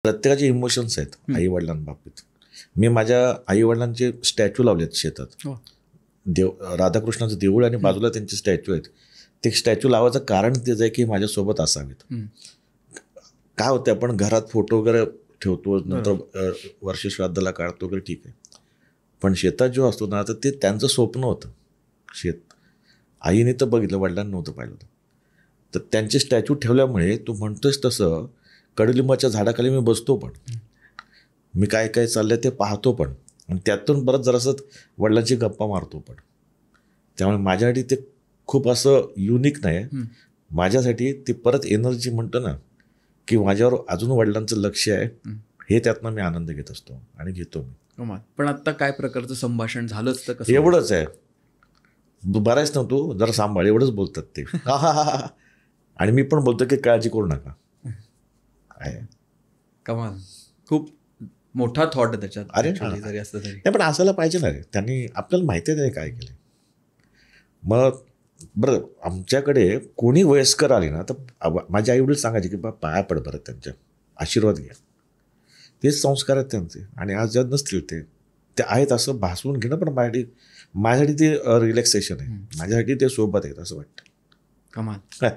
प्रत्येकाचे इमोशन्स आहेत आई वडिलांबाबतीत. मी माझ्या आई वडिलांचे स्टॅच्यू लावलेत शेतात. राधाकृष्णाचं देऊळ आणि बाजूला त्यांचे स्टॅच्यू आहेत. ते स्टॅच्यू लावायचं कारण तेच आहे की माझ्यासोबत असावेत. काय होतं, आपण घरात फोटो वगैरे ठेवतो, नंतर वर्षश्राद्धाला काढतो वगैरे, ठीक आहे. पण शेतात जो असतो ना, तर ते त्यांचं स्वप्न होतं शेत. आईने तर बघितलं, वडिलांनी नव्हतं पाहिलं होतं. तर त्यांचे स्टॅच्यू ठेवल्यामुळे तू म्हणतोस तसं कडुलिंबाच्या झाडाखाली मी बसतो, पण मी काय काय चाललंय ते पाहतो, पण आणि त्यातून बरंच जरासं वडिलांची गप्पा मारतो पण. त्यामुळे माझ्यासाठी ते खूप असं युनिक नाही. माझ्यासाठी ती परत एनर्जी म्हणतो ना, की माझ्यावर अजून वडिलांचं लक्ष आहे, हे त्यातनं मी आनंद घेत असतो आणि घेतो मी. पण आता काय प्रकारचं संभाषण झालंच तर कसं? एवढंच आहे, बराच ना तू जरा सांभाळ, एवढंच बोलतात ते. आणि मी पण बोलतो की काळजी करू नका. कमाल, खूप मोठा थॉट आहे त्याच्यात. अरे जरी असतं तरी नाही, पण असायला पाहिजे ना रे. त्यांनी आपल्याला माहिती आहे त्याने काय केलं. मग बरं, आमच्याकडे कोणी वयस्कर आले ना, तर माझे आई वडील सांगायचे की बा पाया पड, बरं त्यांच्या आशीर्वाद घ्या. तेच संस्कार आहेत त्यांचे. आणि आज ज्या नसतील ते आहेत असं भासवून घेणं पण माझ्यासाठी ते रिलॅक्सेशन आहे. माझ्यासाठी ते सोबत आहेत असं वाटतं. कमाल.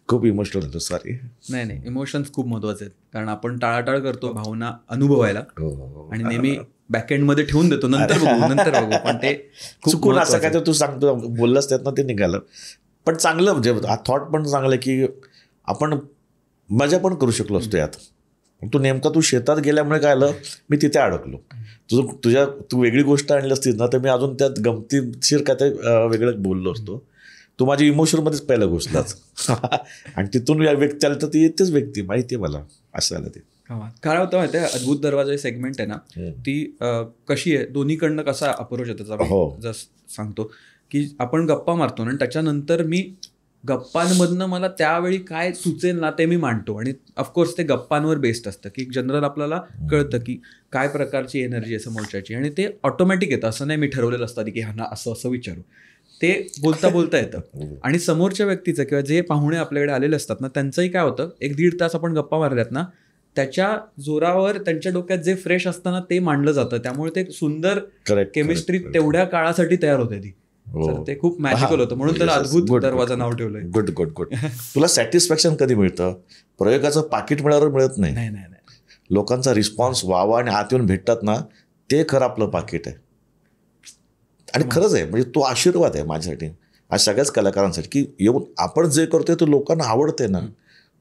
खूप इमोशनल होतं. सॉरी. नाही, इमोशन्स खूप महत्वाचे आहेत, कारण आपण टाळाटाळ करतो भावना अनुभवायला आणि नेहमी बॅकएंडमध्ये ठेवून देतो, नंतर बघू. पण ते चुकून असं काय तर तू सांगतो, बोललास त्यातनं ते निघालं. पण चांगलं, म्हणजे हा थॉट पण चांगलं की आपण मजा पण करू शकलो असतो यात. तू शेतात गेल्यामुळे काय आलं, मी तिथे अडकलो. तू वेगळी गोष्ट आणली असतीस ना, तर मी अजून त्यात गमतीशीर काय ते वेगळं बोललो असतो. तू माझ्या इमोशनमध्येच पहिला घुसलाच. आणि तिथून या व्यक्ती आली तर ती येतेच व्यक्ती, माहिती आहे मला असं आलं ते. काय होतं माहिती आहे, अद्भुत दरवाजा सेगमेंट आहे ना, ती कशी आहे, दोन्हीकडनं कसा अप्रोच आहे त्याचा जस्ट सांगतो. की आपण गप्पा मारतो आणि त्याच्यानंतर मी गप्पांमधनं मला त्यावेळी काय सुचेल ना ते मी मांडतो. आणि ऑफकोर्स ते गप्पांवर बेस्ड असतं, की जनरल आपल्याला कळतं की काय प्रकारची एनर्जी आहे समोरच्याची, आणि ते ऑटोमॅटिक येतं. असं नाही मी ठरवलेलं असतं की हा असं विचारू, ते बोलता बोलता येतं. आणि समोरच्या व्यक्तीचं किंवा जे पाहुणे आपल्याकडे आलेले असतात ना, त्यांचंही काय होतं, 1-1.5 तास आपण गप्पा मारल्यात ना, त्याच्या जोरावर त्यांच्या डोक्यात जे फ्रेश असताना ते मांडलं जातं. त्यामुळे ते सुंदर केमिस्ट्री तेवढ्या काळासाठी तयार होते ती. ते खूप मॅजिकल होतं, म्हणून त्याला अद्भुत दरवाजा नाव ठेवलंय. गुड. तुला सॅटिस्फॅक्शन कधी मिळतं? प्रयोगाचं पाकिट मिळाल्यावर मिळत नाही. लोकांचा रिस्पॉन्स वावा आणि आत येऊन भेटतात ना, ते खरं आपलं पाकिट आहे. आणि खरंच आहे, म्हणजे तो आशीर्वाद आहे माझ्यासाठी, आज सगळ्याच कलाकारांसाठी, की येऊन आपण जे करतोय ते लोकांना आवडते ना,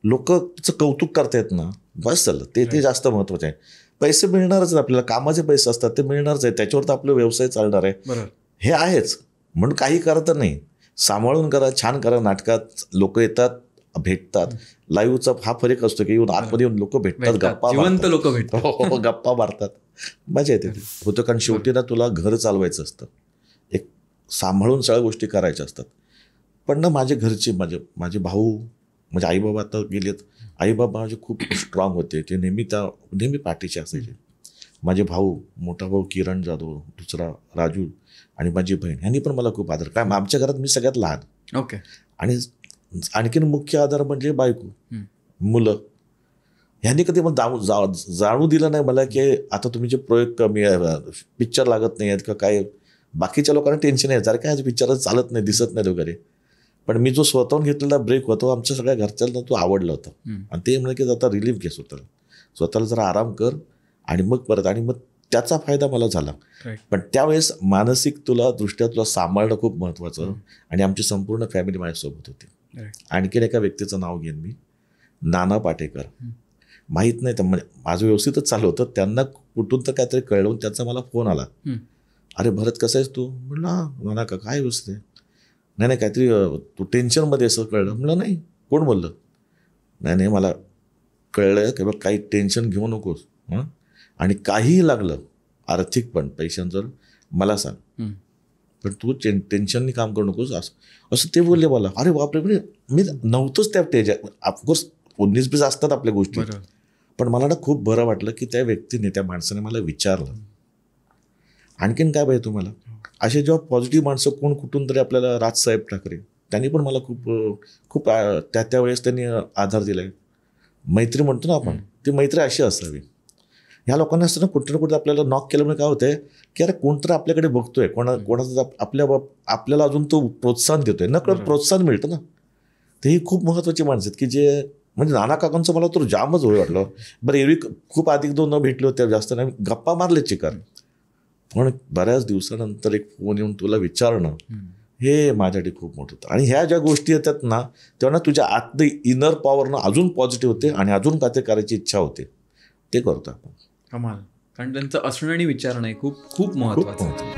लोक तिचं कौतुक करतायत ना, बस झालं. ते जास्त महत्त्वाचं आहे. पैसे मिळणारच आपल्याला, कामाचे पैसे असतात ते मिळणारच आहे, त्याच्यावर तर आपला व्यवसाय चालणार आहे. हे आहेच म्हणून काही करत नाही. सांभाळून करा, छान करा. नाटकात लोक येतात, भेटतात. लाईव्हचा हा फरक असतो की येऊन आतमध्ये येऊन लोक भेटतात, गप्पा जिवंत लोक भेटतात, गप्पा मारतात, मजा येते होतं. कारण शेवटी ना तुला घर चालवायचं असतं, एक सांभाळून सगळ्या गोष्टी करायच्या असतात. पण ना माझे घरचे, माझे भाऊ, म्हणजे आईबाबा आता गेलेत. आईबाबा माझे खूप स्ट्रॉंग होते, ते नेहमी पाठीचे असायचे. माझे भाऊ, मोठा भाऊ किरण जाधव, दुसरा राजू, आणि माझी बहीण, ह्यांनी पण मला खूप आदर. काय आमच्या घरात मी सगळ्यात लहान. आणि आणखीन मुख्य आधार म्हणजे बायको, मुलं. ह्यांनी कधी मग जाणू दिलं नाही मला की आता तुम्ही प्रयोग कमी आहे, पिक्चर लागत नाही आहेत का काय. बाकीच्या लोकांना टेन्शन आहे, जर काय पिक्चर चालत नाही, दिसत नाही वगैरे. पण मी जो स्वतःहून घेतलेला ब्रेक होतो, आमच्या सगळ्या घरच्यांना तो आवडला होता. आणि ते म्हणजे की आता रिलीफ घे स्वतःला जरा आराम कर आणि मग परत. आणि मग त्याचा फायदा मला झाला. पण त्यावेळेस मानसिक दृष्ट्या तुला सांभाळणं खूप महत्त्वाचं. आणि आमची संपूर्ण फॅमिली माझ्यासोबत होती. आणखीन एका व्यक्तीचं नाव घेईन मी, नाना पाटेकर. माहीत नाही, तर माझं व्यवस्थितच चालू होतं, त्यांना कुठून तर काहीतरी कळवून त्याचा मला फोन आला. अरे भरत, कसं आहेस तू? म्हणलं हा. नाना का काय व्यवस्थित? नाही काहीतरी तू टेन्शनमध्ये असं कळलं. म्हणलं नाही. कोण बोललं? नाही मला कळलं की बघ, काही टेन्शन घेऊ नकोस, आणि काहीही लागलं आर्थिक पण पैशांचं मला सांग, पण तू टेन्शननी काम करू नकोस असं ते बोलले मला. अरे बापरे, मी नव्हतोच त्या स्टेजात. ऑफकोर्स 19-20 असतात आपल्या गोष्टी, पण मला ना खूप बरं वाटलं की त्या व्यक्तीने, त्या माणसाने मला विचारलं आणखीन काय पाहिजे तुम्हाला. असे जेव्हा पॉझिटिव्ह माणसं कोण कुठून तरी, आपल्याला राजसाहेब ठाकरे, त्यांनी पण मला खूप त्यावेळेस त्यांनी आधार दिलाय. मैत्री म्हणतो ना आपण, ती मैत्री अशी असावी. ह्या लोकांना असतं ना, कुठं ना कुठं आपल्याला नॉक केल्यामुळे काय होतंय की अरे कोणतरी आपल्याकडे बघतोय, कोणाचं आपल्याला अजून तो प्रोत्साहन देतोय, नकळत प्रोत्साहन मिळतं ना. तर ही खूप महत्त्वाची माणसं आहेत की जे म्हणजे नाना काकांचं मला तर जामच होय वाटलं. बरं एरवी खूप अधिक दोन भेटले होते, जास्त नाही, गप्पा मारले चिकार, पण बऱ्याच दिवसानंतर एक फोन येऊन तुला विचारणं हे माझ्यासाठी खूप मोठं होतं. आणि ह्या ज्या गोष्टी येतात ना, तेव्हा ना तुझ्या आतलं इनर पॉवरनं अजून पॉझिटिव्ह होते आणि अजून काय ते करायची इच्छा होते. ते करतो आपण. कमाल. कारण त्यांचं असणं आणि विचारणं हे खूप खूप महत्त्वाचं.